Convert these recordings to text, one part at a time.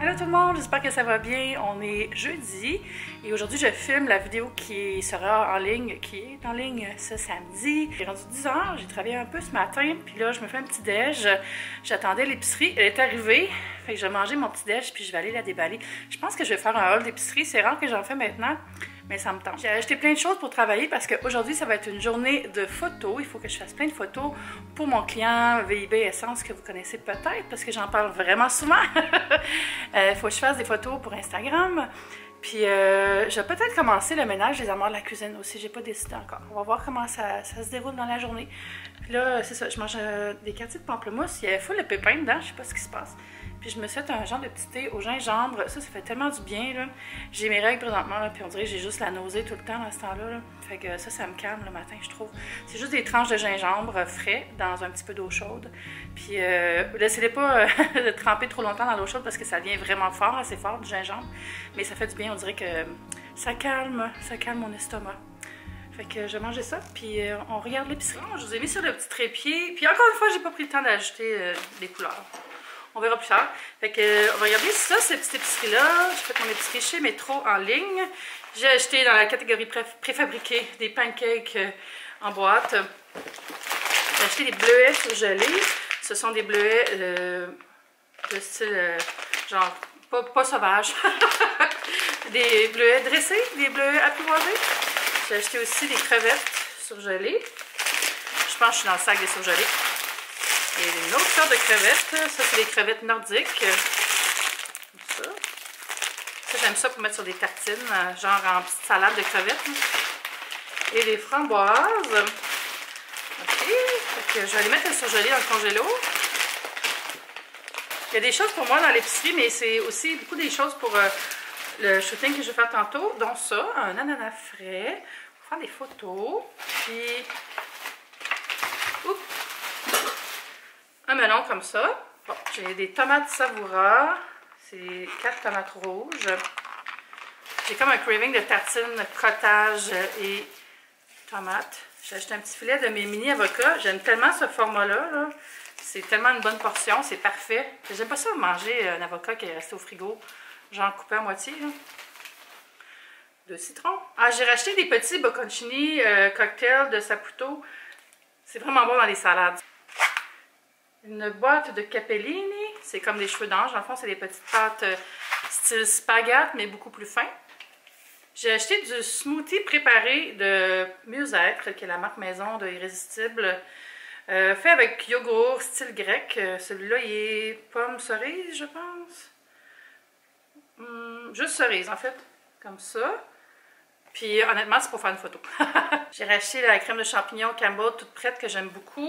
Allô tout le monde, j'espère que ça va bien. On est jeudi et aujourd'hui je filme la vidéo qui sera en ligne, qui est en ligne ce samedi. J'ai rendu 10h, j'ai travaillé un peu ce matin, puis là je me fais un petit déj. J'attendais l'épicerie, elle est arrivée, fait que j'ai mangé mon petit déj puis je vais aller la déballer. Je pense que je vais faire un haul d'épicerie, c'est rare que j'en fais maintenant, mais ça me tente. J'ai acheté plein de choses pour travailler parce qu'aujourd'hui ça va être une journée de photos. Il faut que je fasse plein de photos pour mon client VIB Essence que vous connaissez peut-être parce que j'en parle vraiment souvent. Il faut que je fasse des photos pour Instagram. Puis je vais peut-être commencer le ménage des armoires de la cuisine aussi. J'ai pas décidé encore. On va voir comment ça se déroule dans la journée. Puis là, c'est ça, je mange des quartiers de pamplemousse. Il y a full de pépins dedans, je sais pas ce qui se passe. Puis je me suis fait un genre de petit thé au gingembre. Ça fait tellement du bien, là. J'ai mes règles présentement, là, puis on dirait que j'ai juste la nausée tout le temps dans ce temps-là. Là. Fait que ça me calme le matin, je trouve. C'est juste des tranches de gingembre frais dans un petit peu d'eau chaude. Puis laissez-les pas de tremper trop longtemps dans l'eau chaude parce que ça devient vraiment fort, assez fort du gingembre. Mais ça fait du bien, on dirait que ça calme mon estomac. Fait que je vais manger ça, puis on regarde l'épicerie. Je vous ai mis sur le petit trépied, puis encore une fois, j'ai pas pris le temps d'ajouter les couleurs. On verra plus tard. Fait que on va regarder ça, cette petite épicerie-là. J'ai fait mon épicerie chez Métro en ligne. J'ai acheté dans la catégorie préfabriquée des pancakes en boîte. J'ai acheté des bleuets surgelés. Ce sont des bleuets de style genre pas sauvage. Des bleuets dressés, des bleuets apprivoisés. J'ai acheté aussi des crevettes surgelées. Je pense que je suis dans le sac des surgelés. Et une autre sorte de crevettes. Ça, c'est des crevettes nordiques. Comme ça. Ça, j'aime ça pour mettre sur des tartines, genre en petite salade de crevettes. Et des framboises. OK. Fait que je vais les mettre à surgeler dans le congélo. Il y a des choses pour moi dans l'épicerie, mais c'est aussi beaucoup des choses pour le shooting que je vais faire tantôt. Dont ça, un ananas frais. Pour faire des photos. Puis... Oups! Un melon comme ça. Bon, j'ai des tomates savoura. C'est 4 tomates rouges. J'ai comme un craving de tartines, crottage et tomates. J'ai acheté un petit filet de mes mini avocats. J'aime tellement ce format-là. Là. C'est tellement une bonne portion. C'est parfait. J'aime pas ça manger un avocat qui est resté au frigo. J'en coupais à moitié. Là. 2 citrons. Ah, j'ai racheté des petits bocconcini cocktails de Saputo. C'est vraiment bon dans les salades. Une boîte de capellini, c'est comme des cheveux d'ange. Dans le fond, c'est des petites pâtes style spaghette, mais beaucoup plus fin. J'ai acheté du smoothie préparé de Mieux-être, qui est la marque maison de Irrésistible, fait avec yogourt style grec. Celui-là, il est pomme cerise, je pense. Juste cerise, en fait, comme ça. Puis honnêtement, c'est pour faire une photo. J'ai racheté la crème de champignons Campbell toute prête que j'aime beaucoup.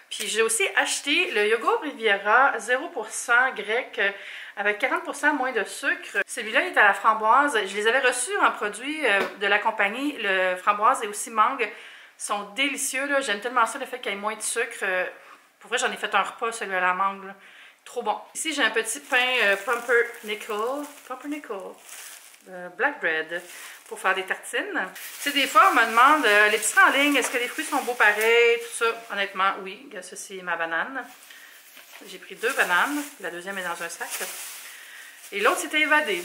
Puis j'ai aussi acheté le yogourt Riviera 0% grec avec 40% moins de sucre. Celui-là est à la framboise. Je les avais reçus en produit de la compagnie. Le framboise et aussi mangue sont délicieux. J'aime tellement ça, le fait qu'il y ait moins de sucre. Pour vrai, j'en ai fait un repas, celui à la mangue. Là. Trop bon. Ici, j'ai un petit pain Pumpernickel Black Bread pour faire des tartines. Tu sais, des fois, on me demande, l'épicerie en ligne, est-ce que les fruits sont beaux pareils, tout ça. Honnêtement, oui. Ça, c'est ma banane. J'ai pris 2 bananes. La deuxième est dans un sac. Et l'autre, c'était évadé.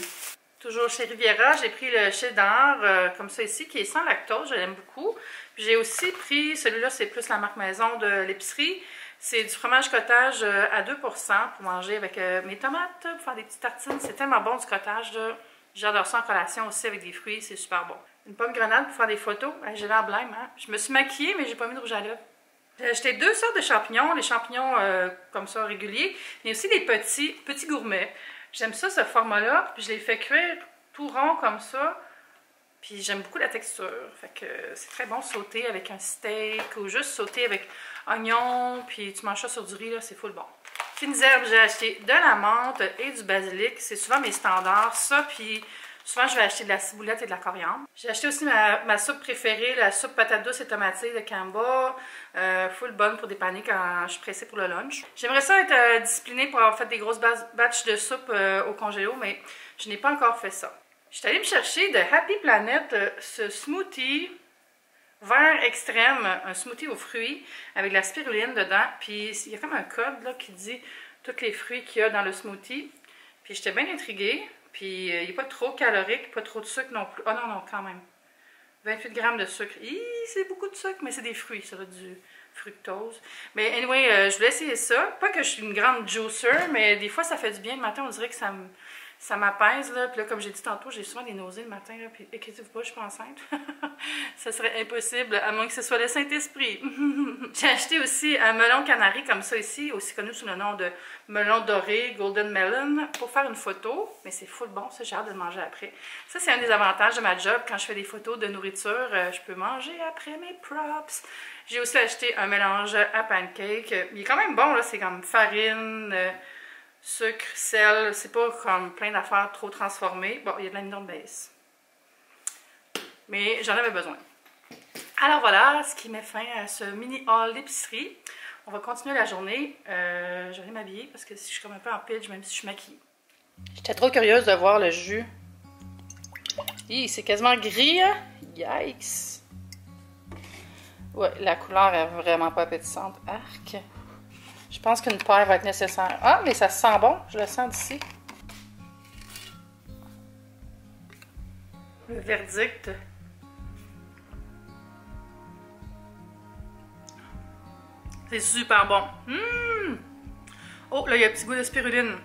Toujours chez Riviera, j'ai pris le cheddar, comme ça ici, qui est sans lactose. Je l'aime beaucoup. Puis j'ai aussi pris, celui-là, c'est plus la marque maison de l'épicerie. C'est du fromage cottage à 2% pour manger avec mes tomates, pour faire des petites tartines. C'est tellement bon du cottage, là. J'adore ça en collation aussi avec des fruits, c'est super bon. Une pomme grenade pour faire des photos. J'ai l'air blême, hein? Je me suis maquillée, mais j'ai pas mis de rouge à lèvres. J'ai acheté 2 sortes de champignons, les champignons comme ça réguliers, mais aussi des petits gourmets. J'aime ça, ce format-là. Puis je les fais cuire tout rond comme ça. Puis j'aime beaucoup la texture. Fait que c'est très bon sauter avec un steak ou juste sauter avec oignon. Puis tu manges ça sur du riz, là, c'est full bon. Fines herbes, j'ai acheté de la menthe et du basilic. C'est souvent mes standards. Ça, puis souvent, je vais acheter de la ciboulette et de la coriandre. J'ai acheté aussi ma soupe préférée, la soupe patate douce et tomatée de Campbell. Full bonne pour dépanner quand je suis pressée pour le lunch. J'aimerais ça être disciplinée pour avoir fait des grosses batches de soupe au congélo, mais je n'ai pas encore fait ça. Je suis allée me chercher de Happy Planet ce smoothie vert extrême, un smoothie aux fruits avec de la spiruline dedans. Puis il y a comme un code là, qui dit tous les fruits qu'il y a dans le smoothie. Puis Puis j'étais bien intriguée. Puis il n'est pas trop calorique, pas trop de sucre non plus. Ah non, non, quand même. 28 grammes de sucre. C'est beaucoup de sucre, mais c'est des fruits, ça va du fructose. Mais anyway, je voulais essayer ça. Pas que je suis une grande juicer, mais des fois ça fait du bien. Le matin, on dirait que ça m'apaise, là. Puis là, comme j'ai dit tantôt, j'ai souvent des nausées le matin, là. Puis inquiétez-vous pas, je suis pas enceinte. Ça serait impossible, à moins que ce soit le Saint-Esprit. J'ai acheté aussi un melon canari comme ça ici, aussi connu sous le nom de melon doré, golden melon, pour faire une photo. Mais c'est full bon, ça, j'ai hâte de le manger après. Ça, c'est un des avantages de ma job. Quand je fais des photos de nourriture, je peux manger après mes props. J'ai aussi acheté un mélange à pancake. Il est quand même bon, là. C'est comme farine, sucre, sel. C'est pas comme plein d'affaires trop transformées. Bon, il y a de l'amidon de base. Mais j'en avais besoin. Alors voilà, ce qui met fin à ce mini haul d'épicerie. On va continuer la journée. Je vais aller m'habiller parce que je suis comme un peu en pitch, même si je suis maquillée. J'étais trop curieuse de voir le jus. C'est quasiment gris, hein? Yikes! Ouais, la couleur est vraiment pas appétissante. Arc! Je pense qu'une paire va être nécessaire. Ah, mais ça sent bon, je le sens d'ici. Le verdict. C'est super bon. Oh, là, il y a un petit goût de spiruline.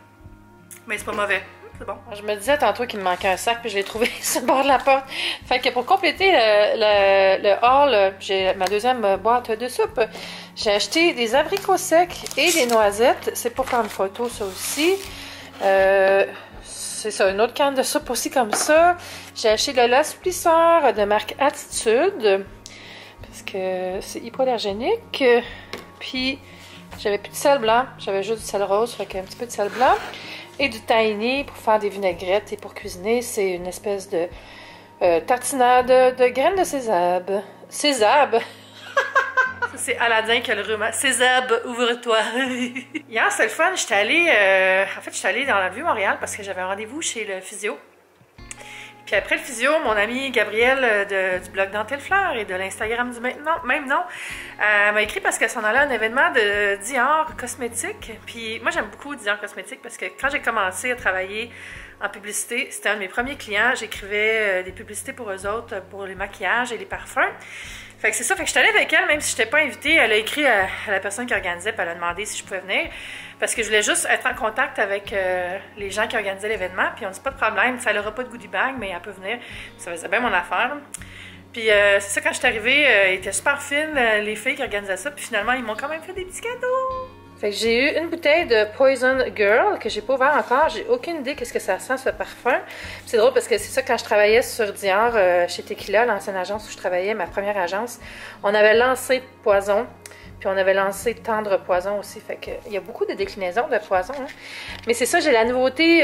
Mais c'est pas mauvais. C'est bon. Je me disais tantôt qu'il me manquait un sac, puis je l'ai trouvé sur le bord de la porte. Fait que pour compléter le haul, j'ai ma deuxième boîte de soupe. J'ai acheté des abricots secs et des noisettes. C'est pour faire une photo, ça aussi. C'est ça, une autre canne de soupe aussi comme ça. J'ai acheté de l'assouplisseur de marque Attitude. Parce que c'est hypoallergénique. Puis, j'avais plus de sel blanc. J'avais juste du sel rose, fait qu'un petit peu de sel blanc. Et du tahini pour faire des vinaigrettes et pour cuisiner. C'est une espèce de tartinade de graines de sésame. Sésame! Ça, c'est Aladdin qui a le rhume. Sésame, ouvre-toi! Hier, c'était le fun. J'étais allée... en fait, j'étais allée dans la Vieux-Montréal parce que j'avais un rendez-vous chez le physio. Puis après le physio, mon amie Gabrielle du blog Dentelle Fleur et de l'Instagram du même nom m'a écrit parce qu'elle s'en allait à un événement de Dior Cosmétiques. Puis moi, j'aime beaucoup Dior Cosmétiques parce que quand j'ai commencé à travailler en publicité, c'était un de mes premiers clients. J'écrivais des publicités pour eux autres, pour les maquillages et les parfums. Fait que c'est ça, fait que je suis allée avec elle, même si je n'étais pas invitée. Elle a écrit à la personne qui organisait, puis elle a demandé si je pouvais venir. Parce que je voulais juste être en contact avec les gens qui organisaient l'événement. Puis on dit pas de problème, ça n'aura pas de goodie bag, mais elle peut venir. Ça faisait bien mon affaire. Puis c'est ça, quand je suis arrivée, ils étaient super fines, les filles qui organisaient ça. Puis finalement, ils m'ont quand même fait des petits cadeaux. Fait que j'ai eu une bouteille de Poison Girl que j'ai pas ouvert encore. J'ai aucune idée qu'est-ce que ça sent, ce parfum. C'est drôle parce que c'est ça, quand je travaillais sur Dior chez Tequila, l'ancienne agence où je travaillais, ma première agence, on avait lancé Poison. Puis on avait lancé Tendre Poison aussi. Fait que il y a beaucoup de déclinaisons de Poison. Hein. Mais c'est ça, j'ai la nouveauté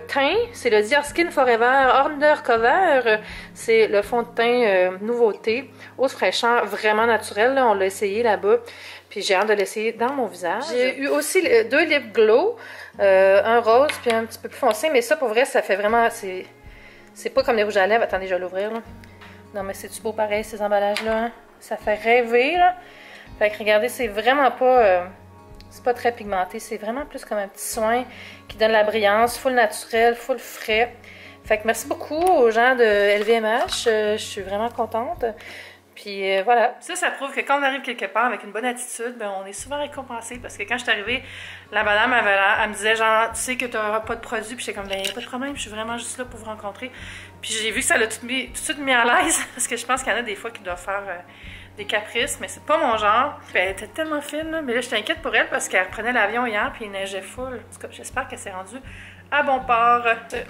teint. C'est le Dior Skin Forever Undercover. C'est le fond de teint nouveauté. Haute fraîcheur, vraiment naturel. Là. On l'a essayé là-bas. Puis j'ai hâte de l'essayer dans mon visage. J'ai eu aussi 2 lip glow. Un rose puis un petit peu plus foncé. Mais ça, pour vrai, ça fait vraiment... C'est pas comme les rouges à lèvres. Attendez, je vais l'ouvrir. Non, mais c'est-tu beau pareil, ces emballages-là? Hein? Ça fait rêver, là. Fait que regardez, c'est vraiment pas... c'est pas très pigmenté. C'est vraiment plus comme un petit soin qui donne la brillance. Full naturel, full frais. Fait que merci beaucoup aux gens de LVMH. Je suis vraiment contente. Puis voilà. Ça prouve que quand on arrive quelque part avec une bonne attitude, ben, on est souvent récompensé. Parce que quand je suis arrivée, la madame, elle me disait genre, tu sais que tu n'auras pas de produit. Puis j'étais comme, ben, pas de problème, je suis vraiment juste là pour vous rencontrer. Puis j'ai vu que ça l'a tout de suite mis à l'aise. Parce que je pense qu'il y en a des fois qui doivent faire des caprices, mais c'est pas mon genre. Puis elle était tellement fine, là. Mais là, j'étais inquiète pour elle parce qu'elle reprenait l'avion hier, puis il neigeait full. En tout cas, j'espère qu'elle s'est rendue à bon port.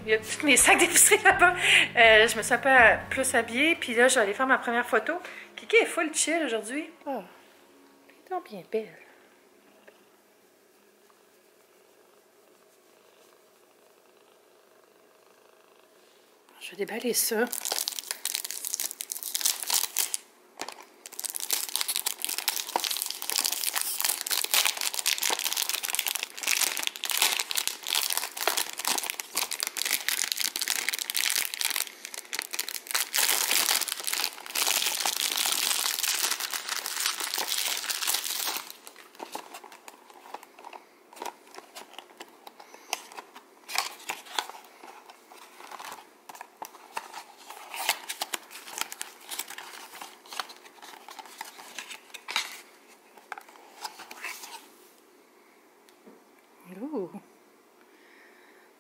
Il y a tous mes sacs d'épicerie là-bas. Je me suis un peu plus habillée, puis là, je vais aller faire ma première photo. Kiki est full chill aujourd'hui. Oh, elle est donc bien belle. Je vais déballer ça.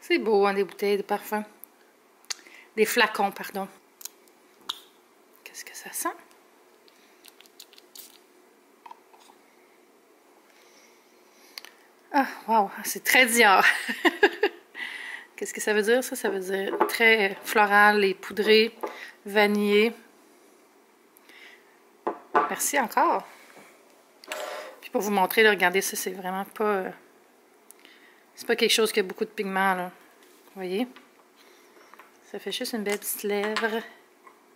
C'est beau, hein, des bouteilles de parfum. Des flacons, pardon. Qu'est-ce que ça sent? Ah, wow, c'est très Dior. Qu'est-ce que ça veut dire, ça? Ça veut dire très floral et poudré, vanillé. Merci encore. Puis pour vous montrer, là, regardez ça, c'est vraiment pas... c'est pas quelque chose qui a beaucoup de pigments, là. Vous voyez? Ça fait juste une belle petite lèvre.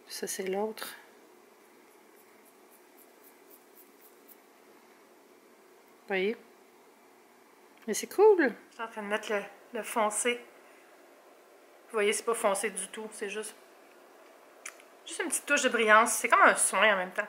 Ça, c'est l'autre. Vous voyez? Mais c'est cool! Je suis en train de mettre le foncé. Vous voyez, c'est pas foncé du tout. C'est juste une petite touche de brillance. C'est comme un soin en même temps.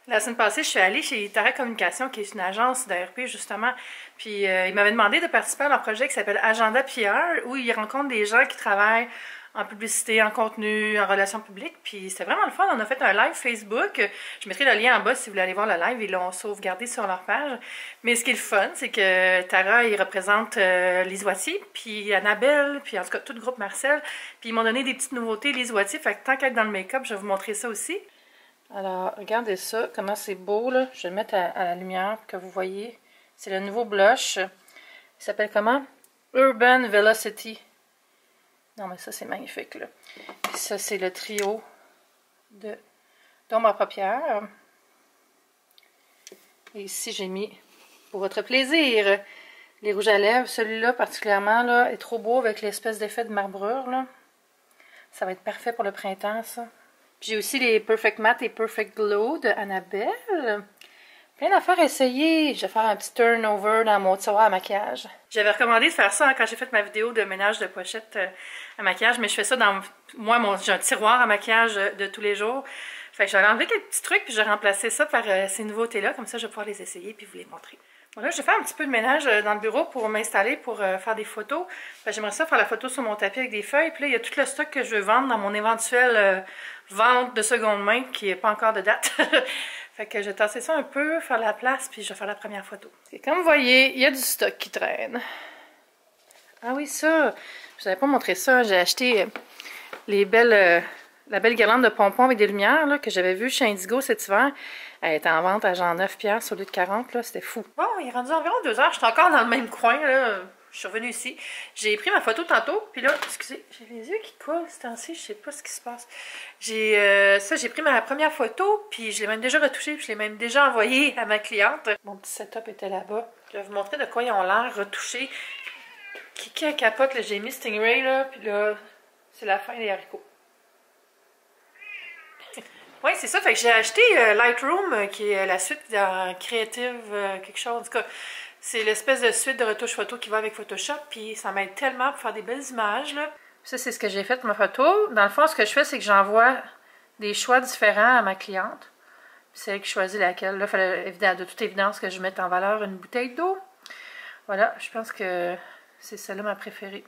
La semaine passée, je suis allée chez Tara Communication, qui est une agence d'ARP, justement. Puis, ils m'avaient demandé de participer à leur projet qui s'appelle Agenda PR, où ils rencontrent des gens qui travaillent en publicité, en contenu, en relations publiques. Puis, c'était vraiment le fun. On a fait un live Facebook. Je mettrai le lien en bas si vous voulez aller voir le live. Ils l'ont sauvegardé sur leur page. Mais ce qui est le fun, c'est que Tara, il représente Lise Wattier, puis Annabelle, puis en tout cas, tout le groupe Marcel. Puis, ils m'ont donné des petites nouveautés, Lise Wattier. Fait que tant qu'être dans le make-up, je vais vous montrer ça aussi. Alors, regardez ça, comment c'est beau, là. Je vais le mettre à la lumière pour que vous voyez. C'est le nouveau blush. Il s'appelle comment? Urban Velocity. Non, mais ça, c'est magnifique, là. Puis ça, c'est le trio d'ombre à paupières. Et ici, j'ai mis, pour votre plaisir, les rouges à lèvres. Celui-là, particulièrement, là, est trop beau avec l'espèce d'effet de marbrure, là. Ça va être parfait pour le printemps, ça. J'ai aussi les Perfect Matte et Perfect Glow de Annabelle. Plein d'affaires à essayer. Je vais faire un petit turnover dans mon tiroir à maquillage. J'avais recommandé de faire ça quand j'ai fait ma vidéo de ménage de pochette à maquillage, mais je fais ça dans... Moi, j'ai un tiroir à maquillage de tous les jours. Fait que j'avais enlevé quelques petits trucs, puis j'ai remplacé ça par ces nouveautés-là. Comme ça, je vais pouvoir les essayer puis vous les montrer. Bon, là, je vais faire un petit peu de ménage dans le bureau pour m'installer, pour faire des photos. J'aimerais ça faire la photo sur mon tapis avec des feuilles. Puis là, il y a tout le stock que je veux vendre dans mon éventuelle vente de seconde main, qui n'est pas encore de date. Fait que je vais tasser ça un peu, faire la place, puis je vais faire la première photo. Et comme vous voyez, il y a du stock qui traîne. Ah oui, ça, je vous avais pas montré ça. J'ai acheté la belle guirlande de pompons avec des lumières là, que j'avais vue chez Indigo cet hiver. Elle était en vente à genre 9$ au lieu de 40$, là, c'était fou. Bon, il est rendu environ 2 heures, je suis encore dans le même coin, là. Je suis revenue ici. J'ai pris ma photo tantôt, puis là, excusez, j'ai les yeux qui coulent ce temps-ci, je sais pas ce qui se passe. J'ai pris ma première photo, puis je l'ai même déjà retouchée, puis je l'ai même déjà envoyée à ma cliente. Mon petit setup était là-bas. Je vais vous montrer de quoi ils ont l'air retouchés. Qui capote, là, j'ai mis Stingray, là, puis là, c'est la fin des haricots. Oui, c'est ça. Fait que j'ai acheté Lightroom, qui est la suite dans Creative quelque chose. En tout cas, c'est l'espèce de suite de retouche photo qui va avec Photoshop. Puis ça m'aide tellement pour faire des belles images, là. Ça, c'est ce que j'ai fait pour ma photo. Dans le fond, ce que je fais, c'est que j'envoie des choix différents à ma cliente. Puis c'est elle qui choisit laquelle. Là, il fallait de toute évidence que je mette en valeur une bouteille d'eau. Voilà, je pense que c'est celle-là ma préférée.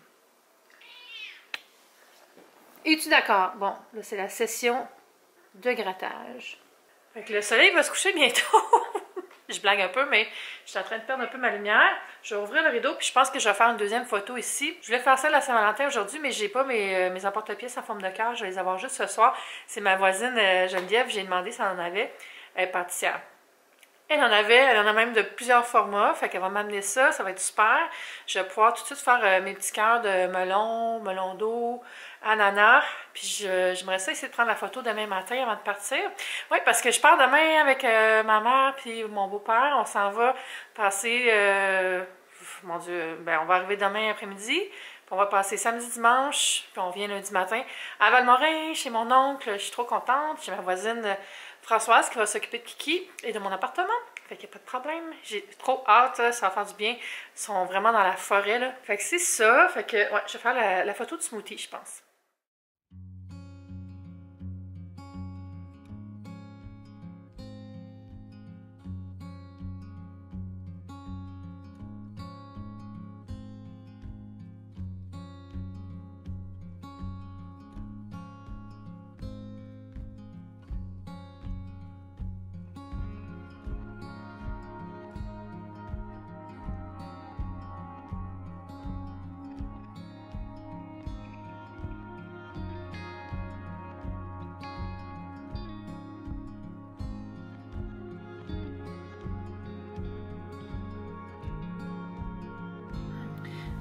Es-tu d'accord? Bon, là, c'est la session de grattage. Fait que le soleil va se coucher bientôt. Je blague un peu, mais je suis en train de perdre un peu ma lumière. Je vais ouvrir le rideau, puis je pense que je vais faire une deuxième photo ici. Je voulais faire ça à la Saint-Valentin aujourd'hui, mais j'ai pas mes emporte-pièces en forme de cœur. Je vais les avoir juste ce soir. C'est ma voisine Geneviève, j'ai demandé si elle en avait. Elle est pâtissière. Elle en a même de plusieurs formats, fait qu'elle va m'amener ça, ça va être super. Je vais pouvoir tout de suite faire mes petits cœurs de melon d'eau, ananas, puis j'aimerais ça essayer de prendre la photo demain matin avant de partir. Oui, parce que je pars demain avec ma mère puis mon beau-père, on s'en va passer, mon Dieu, ben on va arriver demain après-midi, puis on va passer samedi, dimanche, puis on vient lundi matin à Valmorin, chez mon oncle, je suis trop contente, j'ai ma voisine Françoise qui va s'occuper de Kiki et de mon appartement. Fait qu'il n'y a pas de problème. J'ai trop hâte, là, ça va faire du bien. Ils sont vraiment dans la forêt, là. Fait que c'est ça. Fait que, ouais, je vais faire la photo du smoothie, je pense.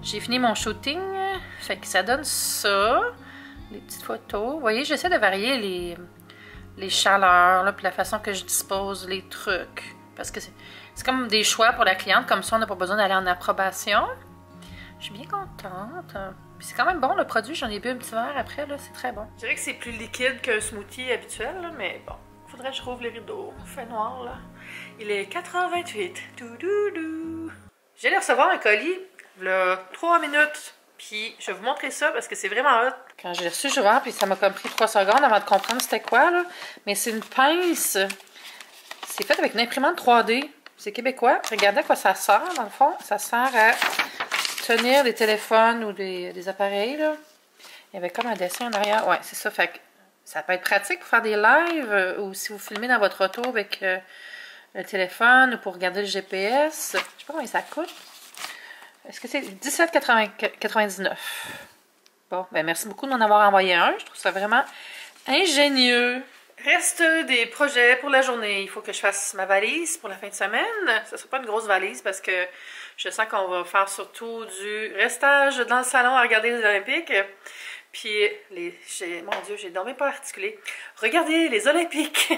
J'ai fini mon shooting, fait que ça donne ça, les petites photos. Vous voyez, j'essaie de varier les chaleurs, là, puis la façon que je dispose les trucs. Parce que c'est comme des choix pour la cliente, comme ça on n'a pas besoin d'aller en approbation. Je suis bien contente. Puis c'est quand même bon le produit, j'en ai bu un petit verre après, là, c'est très bon. Je dirais que c'est plus liquide qu'un smoothie habituel, là, mais bon, faudrait que je rouvre les rideaux, il fait noir là. Il est 4h28. J'allais recevoir un colis, il y a 3 minutes, puis je vais vous montrer ça parce que c'est vraiment hot. Quand j'ai reçu, je vois, puis ça m'a comme pris 3 secondes avant de comprendre c'était quoi, là. Mais c'est une pince, c'est fait avec une imprimante 3D, c'est québécois. Regardez à quoi ça sert, dans le fond. Ça sert à tenir des téléphones ou des appareils, là. Il y avait comme un dessin en arrière. Ouais, c'est ça. Fait que ça peut être pratique pour faire des lives ou si vous filmez dans votre auto avec le téléphone ou pour regarder le GPS. Je sais pas combien ça coûte. Est-ce que c'est 17,99 $? Bon, ben merci beaucoup de m'en avoir envoyé un. Je trouve ça vraiment ingénieux. Reste des projets pour la journée. Il faut que je fasse ma valise pour la fin de semaine. Ce ne sera pas une grosse valise parce que je sens qu'on va faire surtout du restage dans le salon à regarder les Olympiques. Puis, mon Dieu, j'ai dormi pas articulé. Regardez les Olympiques!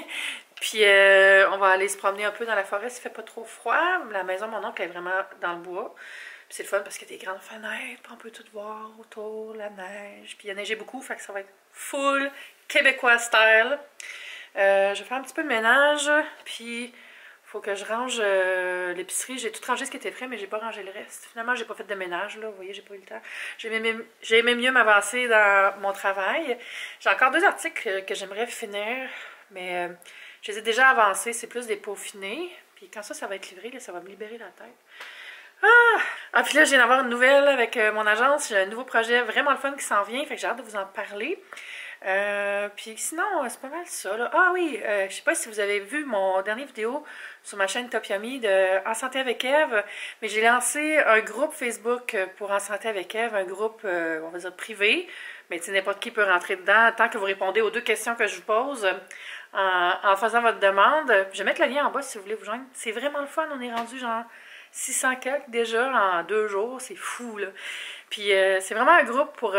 Puis, on va aller se promener un peu dans la forêt s'il fait pas trop froid. La maison de mon oncle est vraiment dans le bois. Puis c'est le fun parce qu'il y a des grandes fenêtres, on peut tout voir autour, la neige. Puis il y a neigé beaucoup, fait que ça va être full québécois style. Je vais faire un petit peu de ménage, puis il faut que je range l'épicerie. J'ai tout rangé ce qui était frais, mais j'ai pas rangé le reste. Finalement, j'ai pas fait de ménage, là, vous voyez, j'ai pas eu le temps. J'ai aimé mieux m'avancer dans mon travail. J'ai encore 2 articles que j'aimerais finir, mais je les ai déjà avancés, c'est plus des peaufinés. Puis quand ça va être livré, là, ça va me libérer la tête. Puis là, je viens d'avoir une nouvelle avec mon agence. J'ai un nouveau projet vraiment le fun qui s'en vient. Fait que j'ai hâte de vous en parler. Puis sinon, c'est pas mal ça, là. Ah oui, je sais pas si vous avez vu mon dernière vidéo sur ma chaîne Top Yummy de En Santé avec Eve, mais j'ai lancé un groupe Facebook pour En Santé avec Eve, un groupe, on va dire, privé. Mais n'importe qui peut rentrer dedans tant que vous répondez aux 2 questions que je vous pose en faisant votre demande. Je vais mettre le lien en bas si vous voulez vous joindre. C'est vraiment le fun, on est rendu genre 600 quelques déjà en 2 jours, c'est fou là. Puis c'est vraiment un groupe pour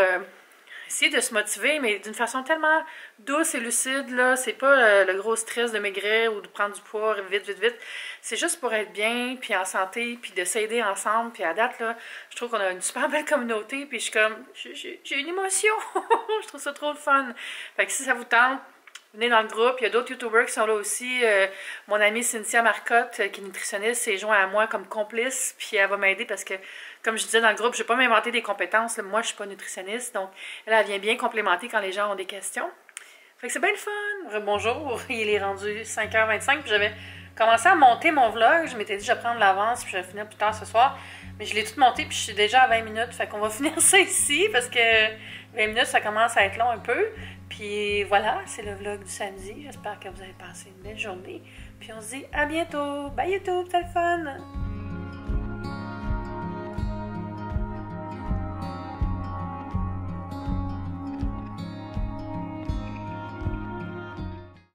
essayer de se motiver, mais d'une façon tellement douce et lucide là. C'est pas le gros stress de maigrir ou de prendre du poids vite. C'est juste pour être bien, puis en santé, puis de s'aider ensemble. Puis à date là, je trouve qu'on a une super belle communauté, puis je suis comme, j'ai une émotion. Je trouve ça trop le fun. Fait que si ça vous tente, venez dans le groupe, il y a d'autres YouTubers qui sont là aussi. Mon amie Cynthia Marcotte, qui est nutritionniste, s'est jointe à moi comme complice, puis elle va m'aider parce que, comme je disais dans le groupe, je ne vais pas m'inventer des compétences. Là. Moi, je ne suis pas nutritionniste, donc elle vient bien complémenter quand les gens ont des questions. Fait que c'est bien le fun. Bonjour, il est rendu 5h25, puis j'avais commencé à monter mon vlog. Je m'étais dit, je vais prendre l'avance, puis je vais finir plus tard ce soir. Mais je l'ai tout monté, puis je suis déjà à 20 minutes. Fait qu'on va finir ça ici, parce que 20 minutes, ça commence à être long un peu. Puis voilà, c'est le vlog du samedi. J'espère que vous avez passé une belle journée. Puis on se dit à bientôt. Bye YouTube, c'était le fun!